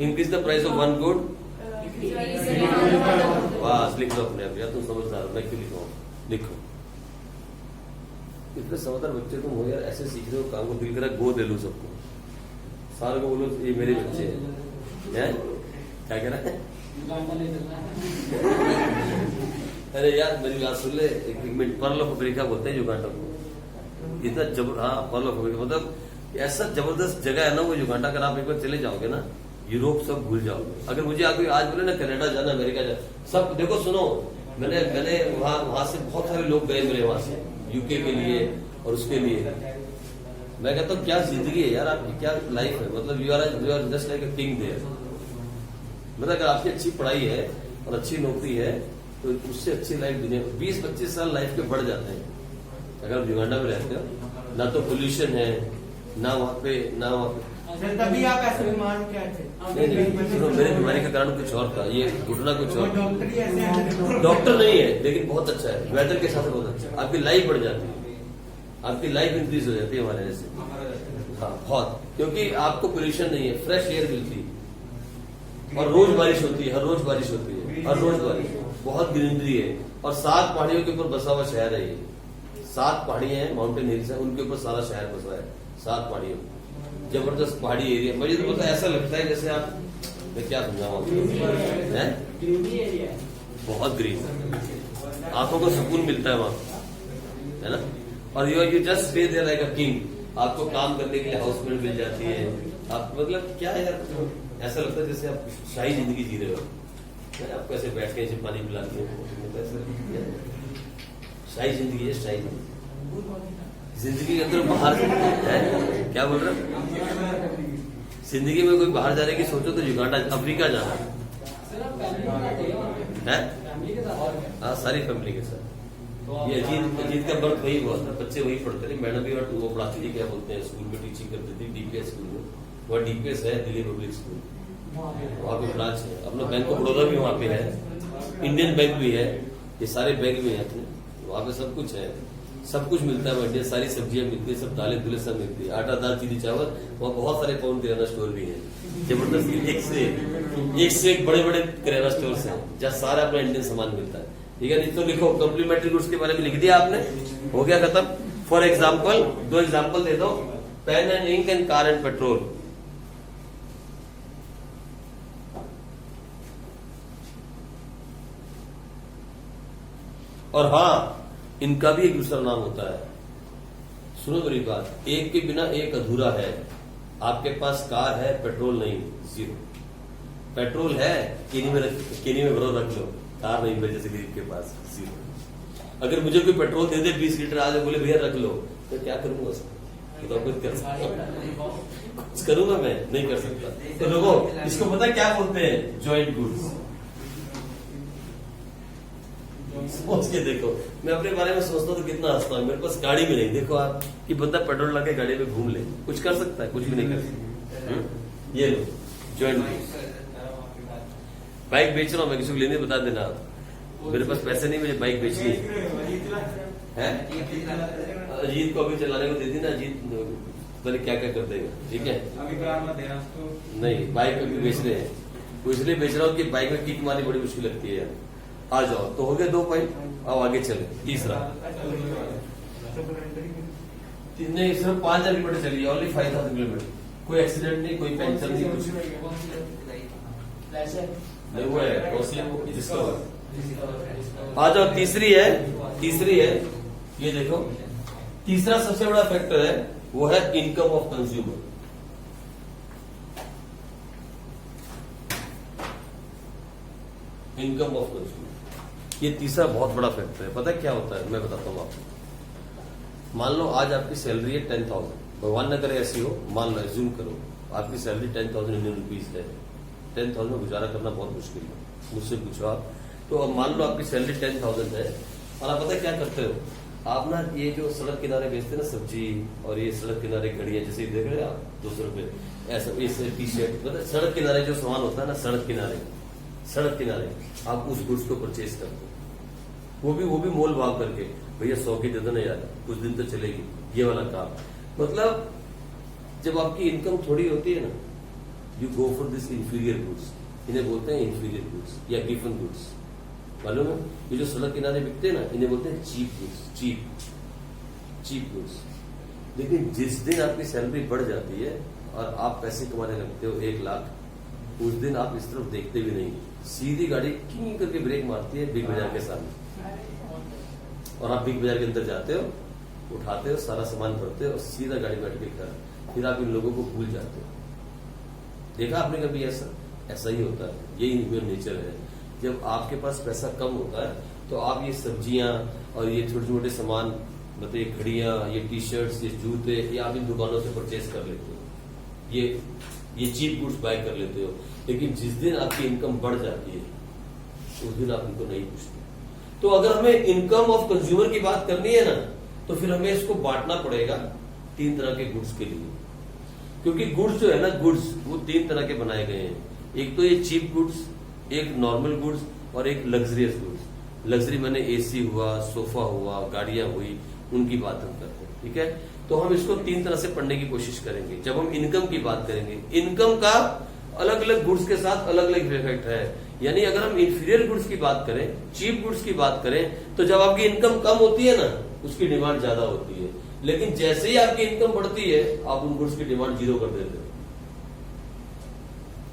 increase the price of one good. बस लिख लो अपने आप यार, तुम समझदार हो, मैं क्यों लिखूं? लिखो. इतने समझदार बच्चे तुम हो यार, ऐसे सीख रहे हो, काम को दिल करा गो दे लो सबको, सारे को बोलो ये मेरे बच्चे हैं. क्या कह रहा है? अरे यार मेरी बात सुन ले एक मिनट. पर्ल ऑफ अफ्रीका बोलते हैं युगांडा को. इतना हाँ, पर्ल ऑफ अफ्रीका मतलब ऐसा जबरदस्त जगह है ना वो युगांडा. अगर आप एक बार चले जाओगे ना, यूरोप सब भूल जाओगे. अगर मुझे आगे आज बोले ना कनाडा जाना, अमेरिका जाना, सब देखो सुनो, मैंने वहां से बहुत सारे लोग गए मेरे वहां से यूके के लिए और उसके लिए. मैं कहता हूँ क्या जिंदगी है यार आपकी, क्या लाइफ है. मतलब you are just like a king there. मतलब अगर आपकी अच्छी पढ़ाई है और अच्छी नौकरी है तो उससे अच्छी लाइफ दुनिया में 20-25 साल लाइफ के बढ़ जाते हैं. अगर आप युगांडा में रहते हो ना, तो पोल्यूशन है ना वहाँ पे. तभी आप ऐसे बीमार क्या थे? सुनो, मेरी बीमारी का कारण कुछ और था, ये घुटना कुछ और. डॉक्टर नहीं है लेकिन बहुत अच्छा है, वेदर के साथ बहुत अच्छा है. आपकी लाइफ बढ़ जाती है, आपकी लाइफ इंक्रीज हो जाती है हमारे जैसे. हाँ बहुत, क्योंकि आपको पोल्यूशन नहीं है, फ्रेश एयर मिलती है और रोज बारिश होती है. हर रोज बारिश होती है, हर रोज बारिश. बहुत ग्रीनरी है और 7 पहाड़ियों के ऊपर बसा हुआ शहर है ये. 7 पहाड़ियां हैं, माउंटेन हिल्स है, उनके ऊपर सारा शहर बसा है. 7 पहाड़ियों, जबरदस्त पहाड़ी एरिया. मुझे तो पता ऐसा लगता है जैसे आप, मैं क्या समझाऊं आपको, बहुत ग्रीन, आंखों को सुकून मिलता है वहां, है ना. और you just stay there like a king. आपको काम करने के लिए हाउसमेट मिल जाती है. आप मतलब क्या यार, ऐसा लगता है जैसे आप शाही जिंदगी जी रहे हो. आपको ऐसे बैठ के ऐसे पानी पिलाती है, शाही जिंदगी है. शाही जिंदगी के अंदर बाहर है, क्या बोल रहे हो? जिंदगी में कोई बाहर जाने की सोचो तो युगांडा, अफ्रीका जाना है. हाँ, सारी फैमिली के साथ. ये अजीत का बर्थ वही हुआ था, बच्चे वही पढ़ते थे. मैडम भी वो पढ़ाती थी, क्या बोलते हैं, स्कूल में टीचिंग करती थी, डीपीएस स्कूल में. वह डीपीएस है दिल्ली पब्लिक स्कूल, वहाँ पे ब्रांच है. अपना बैंक ऑफ बड़ौदा भी वहाँ पे है, इंडियन बैंक भी है, ये सारे बैंक भी है अपने वहाँ पे. सब कुछ है, सब कुछ मिलता है इंडिया. सारी सब्जियां मिलती है, सब दालें दुले सब मिलती है, आटा दाल चीनी चावल. वहाँ बहुत सारे पवन किराना स्टोर भी है, जबरदस्त. एक से एक बड़े बड़े किराना स्टोर है जहाँ सारा अपना इंडियन सामान मिलता है. ठीक है, नहीं तो लिखो कॉम्प्लीमेंट्री गुड्स के बारे में लिख दिया आपने, हो गया खत्म. फॉर एग्जाम्पल 2 एग्जाम्पल दे दो. Pen and ink and car and petrol. और हाँ, इनका भी एक दूसरा नाम होता है. सुनो मेरी बात, एक के बिना एक अधूरा है. आपके पास कार है, पेट्रोल नहीं, जीरो. पेट्रोल है, किनी में भरो रख लो. कार नहीं है जैसे गरीब के पास, जीरो. अगर मुझे कोई पेट्रोल दे दे 20 लीटर, आज बोले भैया रख लो, तो क्या करूंगा उसको? तो कुछ कर सकता, कुछ करूंगा मैं? नहीं कर सकता. तो लोगों, इसको पता क्या बोलते हैं? Joint goods. सोच के देखो, मैं अपने बारे में सोचता तो कितना हंसता हूँ. मेरे पास गाड़ी भी नहीं, देखो आप, कि बंदा पेट्रोल लगा के गाड़ी में घूम ले, कुछ कर सकता है? कुछ भी नहीं कर सकता. ये लो जॉइंट गुड्स. बाइक बेच रहा हूँ मैं, किसी को लेने बता देना आप. मेरे पास पैसे नहीं, मुझे बाइक बेचनी है. अजीत को अभी चलाने को दे दी ना, अजीत पता नहीं क्या क्या कर देगा. ठीक है, नहीं बाइक अभी बेच रहे हैं. वो इसलिए बेच रहा हूँ कि बाइक में किक मारनी बड़ी मुश्किल लगती है यार. आ जाओ, तो हो गए 2 पॉइंट. अब आगे चले. तीसरा, नहीं सिर्फ 5000 किलोमीटर चलिए, ओनली 5000 किलोमीटर. कोई एक्सीडेंट नहीं, कोई पंचर नहीं, कुछ नहीं हुआ है। डिस्कवर। आ जाओ, तीसरी है ये देखो, तीसरा सबसे बड़ा फैक्टर है वो है income of consumer. Income of consumer, ये तीसरा बहुत बड़ा फैक्टर है। पता है क्या होता है, मैं बताता हूँ आपको। मान लो आज आपकी सैलरी है 10,000, भगवान न करे ऐसी हो, मान लो एज्यूम करो आपकी सैलरी 10,000 इंडियन रुपीज है। 10,000 में गुजारा करना बहुत मुश्किल है, मुझसे पूछो आप। तो अब मान लो आपकी सैलरी 10,000 है और आप पता है क्या करते हो, आप ना ये जो सड़क किनारे बेचते हैं ना सब्जी, और ये सड़क किनारे घड़ियां जैसे देख रहे हैं आप 200 रुपए ऐसा, इस टी शर्ट, मतलब सड़क किनारे जो सामान होता है ना, सड़क किनारे आप उस गुड्स को परचेज करते हो, वो भी मोल भाव करके, भैया 100 की दे दो ना यार, कुछ दिन तो चलेगी, ये वाला काम। मतलब जब आपकी इनकम थोड़ी होती है ना, you go for this inferior goods, इन्हें बोलते हैं इंफीरियर गुड्स या गिफन गुड्स। मालूम है, ये जो सड़क किनारे बिकते हैं ना, इन्हें बोलते हैं चीप गुड्स, चीप गुड्स। लेकिन जिस दिन आपकी सैलरी बढ़ जाती है और आप पैसे कमाने लगते हो 1 लाख, उस दिन आप इस तरफ देखते भी नहीं, सीधी गाड़ी की करके ब्रेक मारती है बिग बाजार के सामने, और आप बिग बाजार के अंदर जाते हो, उठाते हो, सारा सामान भरते हो और सीधा गाड़ी बैठ के घर, फिर आप इन लोगों को भूल जाते हो। देखा आपने कभी ऐसा ही होता है, यही ह्यूमन नेचर है। जब आपके पास पैसा कम होता है तो आप ये सब्जियां और ये छोटे छोटे सामान, मतलब ये घड़ियां, ये टी शर्ट्स, ये जूते, ये आप इन दुकानों से परचेज कर लेते हो, ये चीप गुड्स बाय कर लेते हो। लेकिन जिस दिन आपकी इनकम बढ़ जाती है उस दिन आप इनको नहीं पूछते। तो अगर हमें इनकम ऑफ कंज्यूमर की बात करनी है ना, तो फिर हमें इसको बांटना पड़ेगा 3 तरह के गुड्स के लिए, क्योंकि गुड्स जो है ना, गुड्स वो 3 तरह के बनाए गए हैं। एक तो ये चीप गुड्स, एक नॉर्मल गुड्स और एक लग्जरियस गुड्स। लग्जरी मैंने एसी हुआ, सोफा हुआ, गाड़ियां हुई, उनकी बात हम करते हैं, ठीक है। तो हम इसको 3 तरह से पढ़ने की कोशिश करेंगे। जब हम इनकम की बात करेंगे, इनकम का अलग अलग गुड्स के साथ अलग अलग इफेक्ट है। यानी अगर हम इंफीरियर गुड्स की बात करें, चीप गुड्स की बात करें, तो जब आपकी इनकम कम होती है ना, उसकी डिमांड ज्यादा होती है। लेकिन जैसे ही आपकी इनकम बढ़ती है, आप उन गुड्स की डिमांड 0 कर देते हो।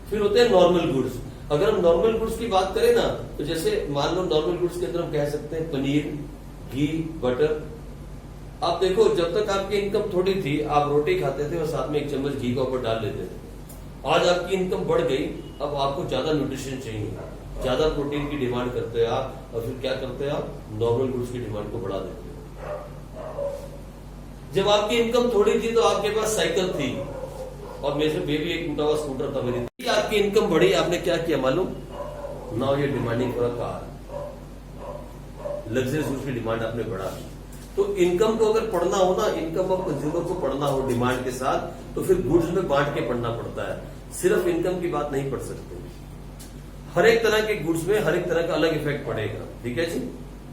फिर होते हैं नॉर्मल गुड्स। अगर हम नॉर्मल गुड्स की बात करें ना, तो जैसे मान लो नॉर्मल गुड्स के अंदर हम कह सकते हैं पनीर, घी, बटर। आप देखो, जब तक आपकी इनकम थोड़ी थी, आप रोटी खाते थे और साथ में 1 चम्मच घी का ऊपर डाल लेते थे। आज आपकी इनकम बढ़ गई, अब आपको ज्यादा न्यूट्रिशन चाहिए, ज्यादा प्रोटीन की डिमांड करते हैं आप, और फिर क्या करते हैं आप, नॉर्मल गुड्स की डिमांड को बढ़ा देते हैं। जब आपकी इनकम थोड़ी थी तो आपके पास साइकिल थी, और मेरे से बेबी एक टूटा हुआ स्कूटर था मेरी। आपकी इनकम बढ़ी, आपने क्या किया मालूम, नाउ ये demanding for a car, luxurious goods की डिमांड आपने बढ़ा दी। तो इनकम को अगर पढ़ना हो ना, इनकम ऑफ कंज्यूमर को पढ़ना हो डिमांड के साथ, तो फिर गुड्स में बांट के पढ़ना पड़ता है। सिर्फ इनकम की बात नहीं पढ़ सकते, हर एक तरह के गुड्स में हर एक तरह का अलग इफेक्ट पड़ेगा, ठीक है जी।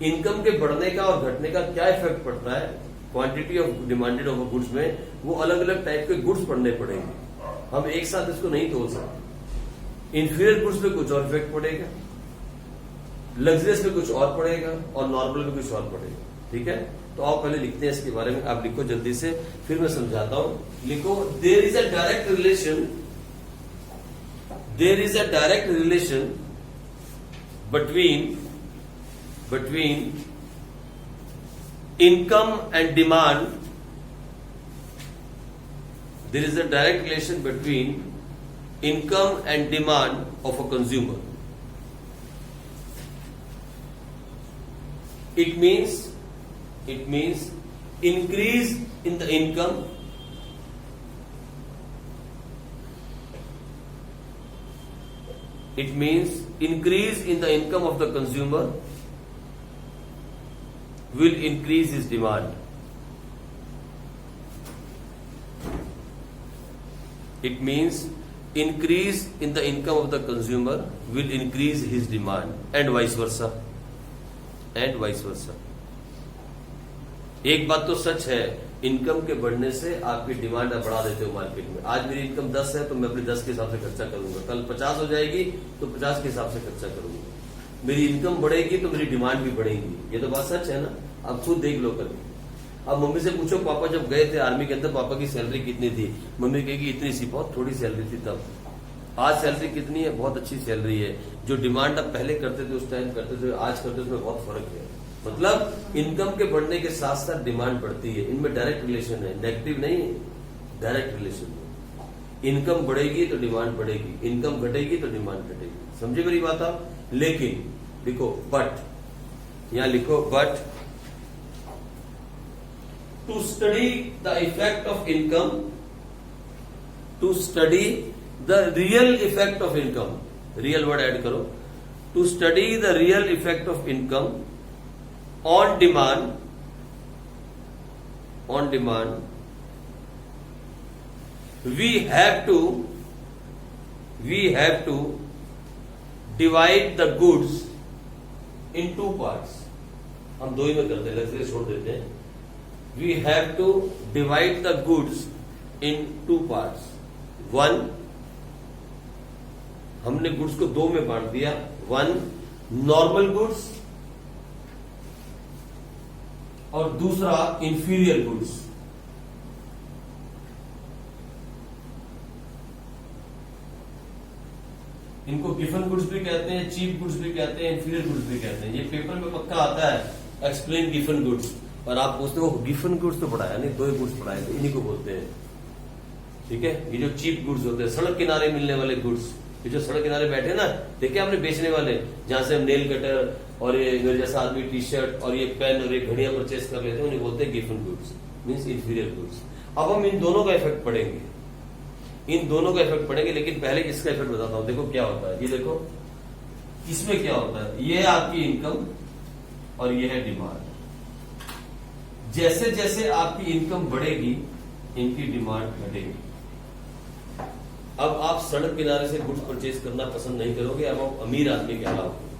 इनकम के बढ़ने का और घटने का क्या इफेक्ट पड़ता है, quantity of demanded of goods में, वो अलग अलग टाइप के गुड्स पढ़ने पड़ेंगे। हम एक साथ इसको नहीं तोड़ सकते। इंफीरियर गुड्स पे कुछ और इफेक्ट पड़ेगा, लग्जरियस पे कुछ और पड़ेगा, और नॉर्मल पे कुछ और पड़ेगा, ठीक है। तो आप पहले लिखते हैं इसके बारे में, आप लिखो जल्दी से, फिर मैं समझाता हूं। लिखो, there is a direct relation between income and demand. There is a direct relation between income and demand of a consumer. It means increase in the income of the consumer will increase his demand. It means increase in the income of the consumer will increase his demand, and vice versa. एक बात तो सच है, income के बढ़ने से आपकी demand आप बढ़ा देते हो मार्केट में। आज मेरी इनकम 10 है तो मैं अपनी 10 के हिसाब से खर्चा करूंगा, कल 50 हो जाएगी तो 50 के हिसाब से खर्चा करूंगा। मेरी इनकम बढ़ेगी तो मेरी डिमांड भी बढ़ेगी, ये तो बात सच है ना, आप खुद देख लो कभी। अब मम्मी से पूछो पापा जब गए थे आर्मी के अंदर पापा की सैलरी कितनी थी, मम्मी कहेगी इतनी सी, बहुत थोड़ी सैलरी थी तब। आज सैलरी कितनी है? बहुत अच्छी सैलरी है। जो डिमांड आप पहले करते थे उस टाइम करते थे, आज करते थे, उसमें बहुत फर्क है। मतलब इनकम के बढ़ने के साथ साथ डिमांड बढ़ती है, इनमें डायरेक्ट रिलेशन है, नेगेटिव नहीं है, डायरेक्ट रिलेशन है। इनकम बढ़ेगी तो डिमांड बढ़ेगी, इनकम घटेगी तो डिमांड घटेगी। समझे मेरी बात आप? लेकिन लिखो बट, यहां लिखो but to study the effect of income, to study the real effect of income, real word add करो, to study the real effect of income on demand, on demand we have to divide the goods in two parts. हम दो ही में करते हैं, luxury छोड़ देते हैं। We have to divide the goods in two parts. One, हमने goods को दो में बांट दिया। वन नॉर्मल गुड्स और दूसरा इंफीरियर गुड्स। इनको गिफन गुड्स भी कहते हैं, चीप गुड्स भी कहते हैं, इंफीरियर गुड्स भी कहते हैं। ये पेपर में पक्का आता है, एक्सप्लेन गिफन गुड्स। और आप पूछते हो गिफन गुड्स तो पढ़ाया नहीं, दो ही गुड्स पढ़ाए थे, इन्हीं को बोलते हैं। ठीक है, ये जो चीप गुड्स होते हैं, सड़क किनारे मिलने वाले गुड्स, ये जो सड़क किनारे बैठे ना, देखे आपने बेचने वाले, जहां से हम नेल कटर और ये मेरे जैसा आदमी टी शर्ट और ये पेन और ये घड़ियां परचेस कर लेते हैं, उन्हें बोलते हैं Giffen goods, means inferior goods. अब हम इन दोनों का इफेक्ट पढ़ेंगे, इन दोनों का इफेक्ट पड़ेंगे, लेकिन पहले इसका इफेक्ट बताता हूं। देखो क्या होता है, ये देखो इसमें क्या होता है, ये है आपकी इनकम और ये है डिमांड। जैसे जैसे आपकी इनकम बढ़ेगी इनकी डिमांड घटेगी। अब आप सड़क किनारे से गुड्स परचेज करना पसंद नहीं करोगे, अब आप अमीर आदमी कहलाओगे।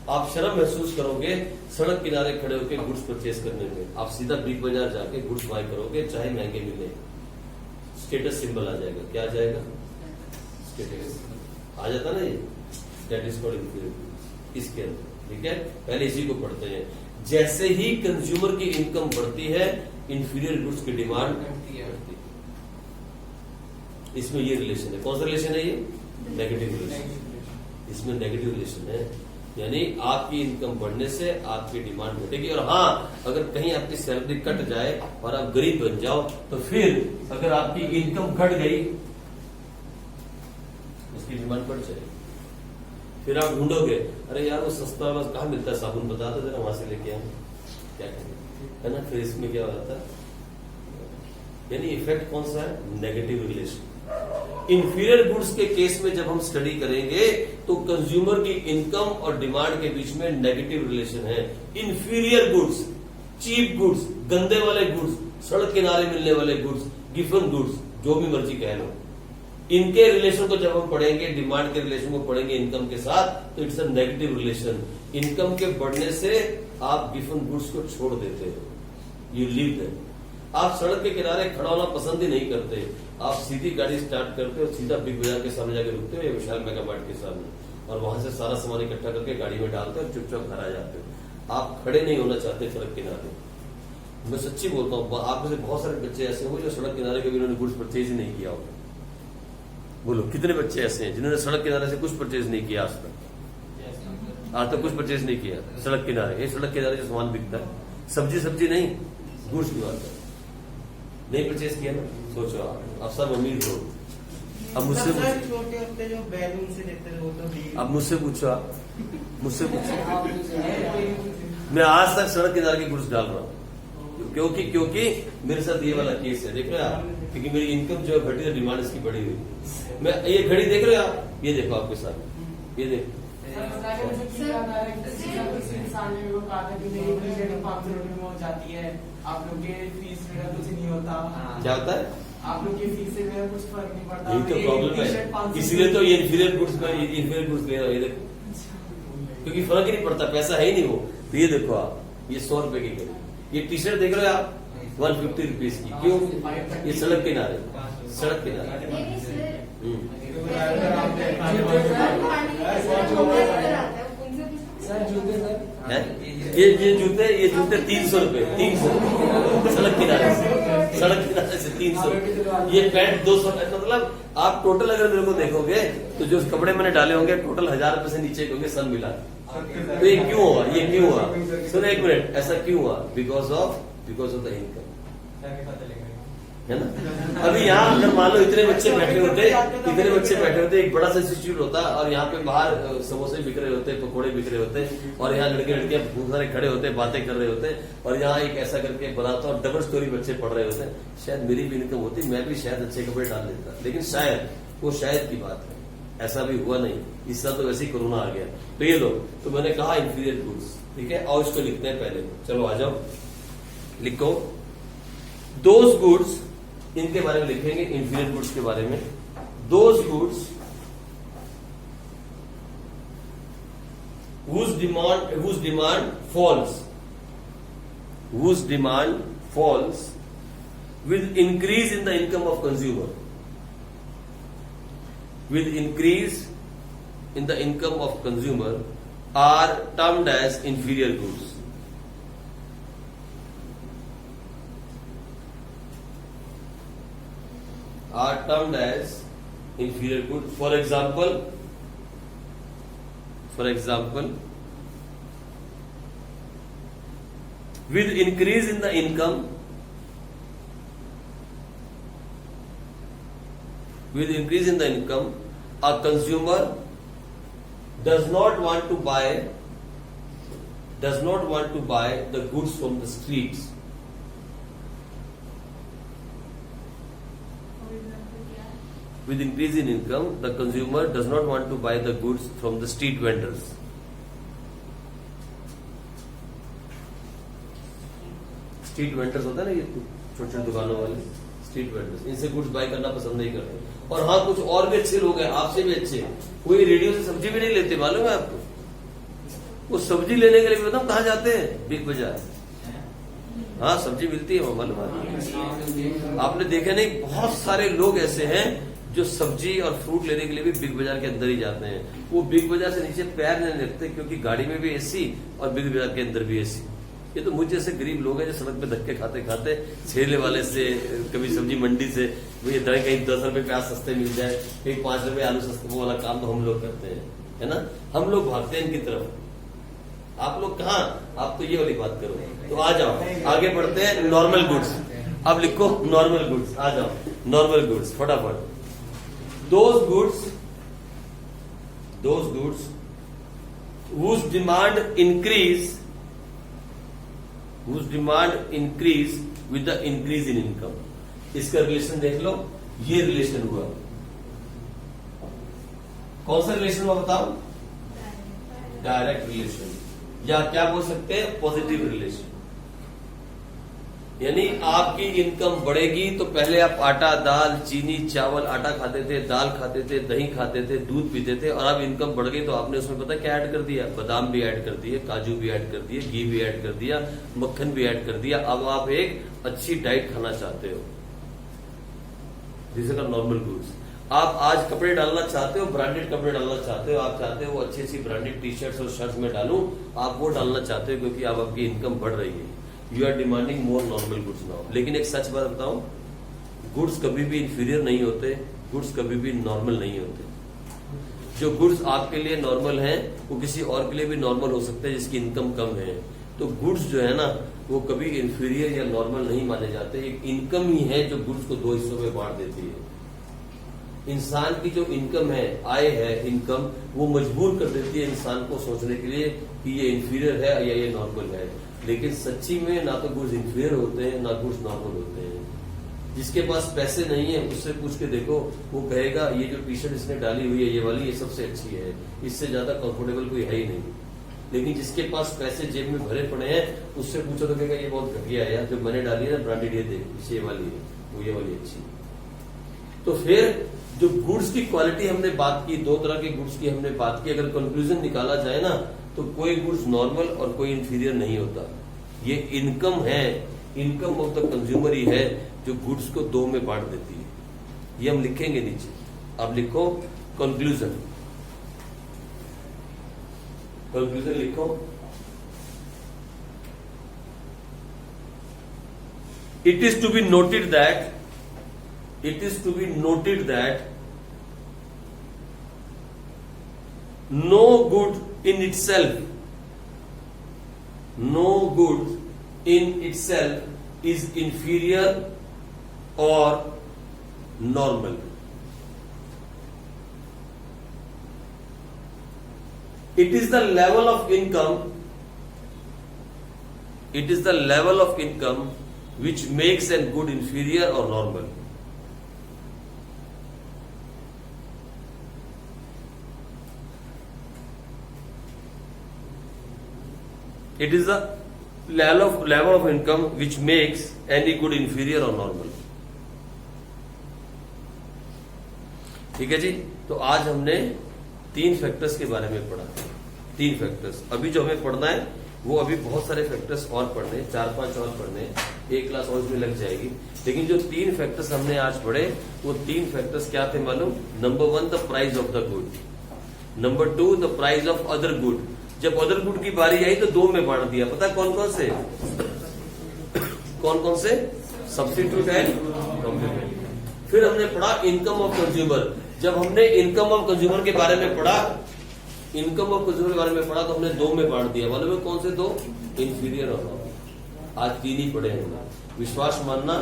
आप शर्म महसूस करोगे सड़क किनारे खड़े होकर गुड्स परचेज करने में। आप सीधा बिग बाजार जाके गुड्स बाय करोगे, चाहे महंगे मिले। स्टेटस सिंबल आ जाएगा। क्या आ जाएगा? स्टेटस आ जाता ना, ये दैट इज कॉल्ड इंफीरियर इसके अंदर। ठीक है, पहले इसी को पढ़ते हैं। जैसे ही कंज्यूमर की इनकम बढ़ती है इंफीरियर गुड्स की डिमांड बढ़ती है। इसमें ये रिलेशन है। कौन सा रिलेशन है? ये नेगेटिव रिलेशन। इसमें नेगेटिव रिलेशन है, यानी आपकी इनकम बढ़ने से आपकी डिमांड घटेगी। और हाँ, अगर कहीं आपकी सैलरी कट जाए और आप गरीब बन जाओ तो फिर अगर आपकी इनकम घट गई उसकी डिमांड बढ़ जाएगी। फिर आप ढूंढोगे, अरे यार वो सस्ता वाला कहाँ मिलता है साबुन, बता दो जरा, वहां से लेके आए, क्या करें, है ना। फिर इसमें क्या होता है, यानी इफेक्ट कौन सा है? Negative relation. इंफीरियर गुड्स के केस में जब हम स्टडी करेंगे तो कंज्यूमर की इनकम और डिमांड के बीच में नेगेटिव रिलेशन है। इंफीरियर गुड्स, चीप गुड्स, गंदे वाले गुड्स, सड़क किनारे मिलने वाले गुड्स, गिफन गुड्स, जो भी मर्जी कह लो, इनके रिलेशन को जब हम पढ़ेंगे, डिमांड के रिलेशन को पढ़ेंगे इनकम के साथ, तो it's a negative relation. Income के बढ़ने से आप गिफन गुड्स को छोड़ देते हो, यू लीव देम। आप सड़क के किनारे खड़ा होना पसंद ही नहीं करते, आप सीधी गाड़ी स्टार्ट करते हो, सीधा बिग बाजार के सामने जाके रुकते हो या विशाल मेगा मार्ट के सामने, और वहां से सारा सामान इकट्ठा करके गाड़ी में डालते हो और चुपचाप घर आ जाते हो। आप खड़े नहीं होना चाहते सड़क किनारे। मैं सच्ची बोलता हूँ, आप में से बहुत सारे बच्चे ऐसे हो जो सड़क किनारे कभी उन्होंने गुड्स परचेज ही नहीं किया होगा। बोलो कितने बच्चे ऐसे हैं जिन्होंने सड़क किनारे से कुछ परचेज नहीं किया आज तक? आज तक कुछ परचेज नहीं किया सड़क किनारे। ये सड़क किनारे जो सामान बिकता है, सब्जी नहीं, गुड्स की बात है, नहीं परचेज किया ना। सोचो आप सब अमीर हो। अब मुझसे छोटे होते जो बैलून से देते थे वो तो अब मुझसे पूछो, आप मुझसे पूछो, मैं आज तक सड़क किनारे की गुड्स डाल रहा हूँ क्योंकि मेरे साथ ये वाला केस है। देख रहे हो आप, क्योंकि मेरी इनकम जो है घटी है, डिमांड इसकी बढ़ी हुई। मैं ये घड़ी देख रहे हो आप, ये देखो आपके साथ, ये देखो जाती है, आप लोग के फीस मेरा कुछ नहीं होता। क्या होता है? आप लोग की फीस से मेरा कुछ फर्क नहीं पड़ता। यही तो प्रॉब्लम है, इसीलिए तो ये इंफीरियर गुड्स में इंफीरियर गुड्स ले रहा हूँ। ये देखो, क्योंकि फर्क ही नहीं पड़ता, पैसा है ही नहीं वो। तो ये देखो आप, ये 100 रुपए की घड़ी, ये टी शर्ट देख रहे हो आप 150 रुपीज की। क्यों? ये सड़क किनारे, सड़क किनारे। ये जूते 300 रुपए, 300 सड़क किनारे से 300, ये पैंट 200, मतलब आप टोटल अगर मेरे को देखोगे तो जो कपड़े मैंने डाले होंगे टोटल 1000 रुपए से नीचे के होंगे सब मिला। तो ये क्यों हुआ, ये क्यों हुआ? सुनो एक मिनट, ऐसा क्यों हुआ? बिकॉज ऑफ द इनकम, है ना? अभी यहाँ अगर मान लो इतने बच्चे बैठे होते, एक बड़ा सा इंस्टीट्यूट होता और यहाँ पे बाहर समोसे बिक रहे होते, पकोड़े बिक रहे होते, और यहाँ लड़के लड़कियां बहुत सारे खड़े होते, बातें कर रहे होते, और यहाँ एक ऐसा करके बनाता और डबल स्टोरी बच्चे पढ़ रहे होते, शायद मेरी भी इनकम होती, मैं भी शायद अच्छे कपड़े डाल देता। लेकिन शायद, वो शायद की बात है, ऐसा भी हुआ नहीं। इस साल तो वैसे ही कोरोना आ गया। तो ये लो, तो मैंने कहा इंफीरियर गुड्स, ठीक है, और इसको लिखते हैं पहले। चलो आ जाओ, लिखो दोज गुड्स, इनके बारे में लिखेंगे, इंफीरियर गुड्स के बारे में। Those goods whose demand falls with increase in the income of consumer, with increase in the income of consumer are termed as inferior goods. Are termed as inferior goods. For example, with increase in the income, a consumer does not want to buy the goods from the streets. With increase in income, the consumer does not want to buy the goods from the street vendors. Street vendors होता है ना, ये छोटे छोटे दुकानों वाले street vendors, इनसे goods by करना पसंद नहीं करते। और हाँ, कुछ और भी अच्छे लोग हैं, आपसे भी अच्छे, कोई रेडियो से सब्जी भी नहीं लेते, मालूम है आपको? वो सब्जी लेने के लिए बताओ कहाँ जाते हैं? बिग बाजार। हाँ, सब्जी मिलती है, मालूम है? आपने देखा नहीं, बहुत सारे लोग ऐसे हैं जो सब्जी और फ्रूट लेने के लिए भी बिग बाजार के अंदर ही जाते हैं। वो बिग बाजार से नीचे पैर नहीं रखते, क्योंकि गाड़ी में भी एसी और बिग बाजार के अंदर भी एसी। ये तो मुझ जैसे गरीब लोग हैं जो सड़क पे धक्के खाते खाते ठेले वाले से, कभी सब्जी मंडी से, ये कहीं 10 रुपए प्याज सस्ते मिल जाए, कहीं 5 रुपए आलू सस्ते, वो वाला काम तो हम लोग करते हैं, है ना? हम लोग भागते हैं इनकी तरफ। आप लोग कहाँ? आप तो ये वाली बात करो। तो आ जाओ, आगे बढ़ते हैं। नॉर्मल गुड्स, अब लिखो नॉर्मल गुड्स, आ जाओ नॉर्मल गुड्स फटाफट। Those goods whose demand increase with the increase in income. इसका रिलेशन देख लो, ये रिलेशन हुआ। कौन सा रिलेशन हुआ बताओ? डायरेक्ट रिलेशन, या क्या बोल सकते हैं, पॉजिटिव रिलेशन। यानी आपकी इनकम बढ़ेगी तो पहले आप आटा, दाल, चीनी, चावल, आटा खाते थे, दाल खाते थे, दही खाते थे, दूध पीते थे, और अब इनकम बढ़ गई तो आपने उसमें पता क्या ऐड कर दिया? बादाम भी ऐड कर दिए, काजू भी ऐड कर दिए, घी भी ऐड कर दिया, मक्खन भी ऐड कर दिया। अब आप एक अच्छी डाइट खाना चाहते हो, जिसे का नॉर्मल गुड्स। आप आज कपड़े डालना चाहते हो, ब्रांडेड कपड़े डालना चाहते हो, आप चाहते हो अच्छी अच्छी ब्रांडेड टी शर्ट्स और शर्ट्स में डालूं, आप वो डालना चाहते हो क्योंकि अब आपकी इनकम बढ़ रही है। You are demanding more normal goods now. लेकिन एक सच बात बताऊं, गुड्स कभी भी इंफीरियर नहीं होते, गुड्स कभी भी नॉर्मल नहीं होते। जो गुड्स आपके लिए नॉर्मल हैं वो किसी और के लिए भी नॉर्मल हो सकते हैं जिसकी इनकम कम है। तो गुड्स जो है ना, वो कभी इंफीरियर या नॉर्मल नहीं माने जाते। एक इनकम ही है जो गुड्स को 2 हिस्सों में बांट देती है। इंसान की जो इनकम है, आय है, इनकम, वो मजबूर कर देती है इंसान को सोचने के लिए कि ये इंफीरियर है या ये नॉर्मल है। लेकिन सच्ची में ना तो गुड्स इंफीरियर होते हैं, ना गुड्स नॉर्मल होते हैं। जिसके पास पैसे नहीं है उससे पूछ के देखो, वो कहेगा ये जो टी शर्ट इसने डाली हुई है, ये वाली, ये सबसे अच्छी है, इससे ज्यादा कंफर्टेबल कोई है ही नहीं। लेकिन जिसके पास पैसे जेब में भरे पड़े हैं, उससे पूछो तो कहेगा ये बहुत घटिया है, जो मैंने डाली है ना ब्रांडेड, ये देख, ये वाली है, वो ये वाली अच्छी। तो फिर जो गुड्स की क्वालिटी हमने बात की, 2 तरह के गुड्स की हमने बात की, अगर कंक्लूजन निकाला जाए ना, तो कोई गुड्स नॉर्मल और कोई इंफीरियर नहीं होता। ये इनकम है, इनकम ऑफ द कंज्यूमर ही है जो गुड्स को 2 में बांट देती है। ये हम लिखेंगे नीचे। अब लिखो कंक्लूजन, कंक्लूजन लिखो। it is to be noted that no good in itself is inferior or normal. It is the level of income which makes a good inferior or normal. It is the level of income which makes any good inferior or normal. ठीक है जी। तो आज हमने 3 factors के बारे में पढ़ा। 3 factors. अभी जो हमें पढ़ना है वो अभी बहुत सारे फैक्टर्स और पढ़ने, 4-5 और पढ़ने, एक क्लास और इसमें लग जाएगी। लेकिन जो 3 फैक्टर्स हमने आज पढ़े वो 3 फैक्टर्स क्या थे मालूम? Number 1 the price of the good, number 2 the price of other good. जब अदर गुड की बारी आई तो 2 में बांट दिया। पता है कौन कौन से? Substitute and complement. फिर हमने पढ़ा इनकम ऑफ कंज्यूमर। जब हमने इनकम ऑफ कंज्यूमर के बारे में पढ़ा तो हमने 2 में बांट दिया। मालूम है कौन से 2? इंफीरियर और नॉर्मल। आज 3 ही पढ़े हैं। विश्वास मानना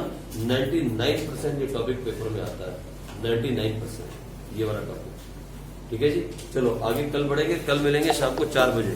99% ये टॉपिक पेपर में आता है। 99% ये वाला टॉपिक। ठीक है जी। चलो आगे कल बढ़ेंगे। कल मिलेंगे शाम को 4 बजे।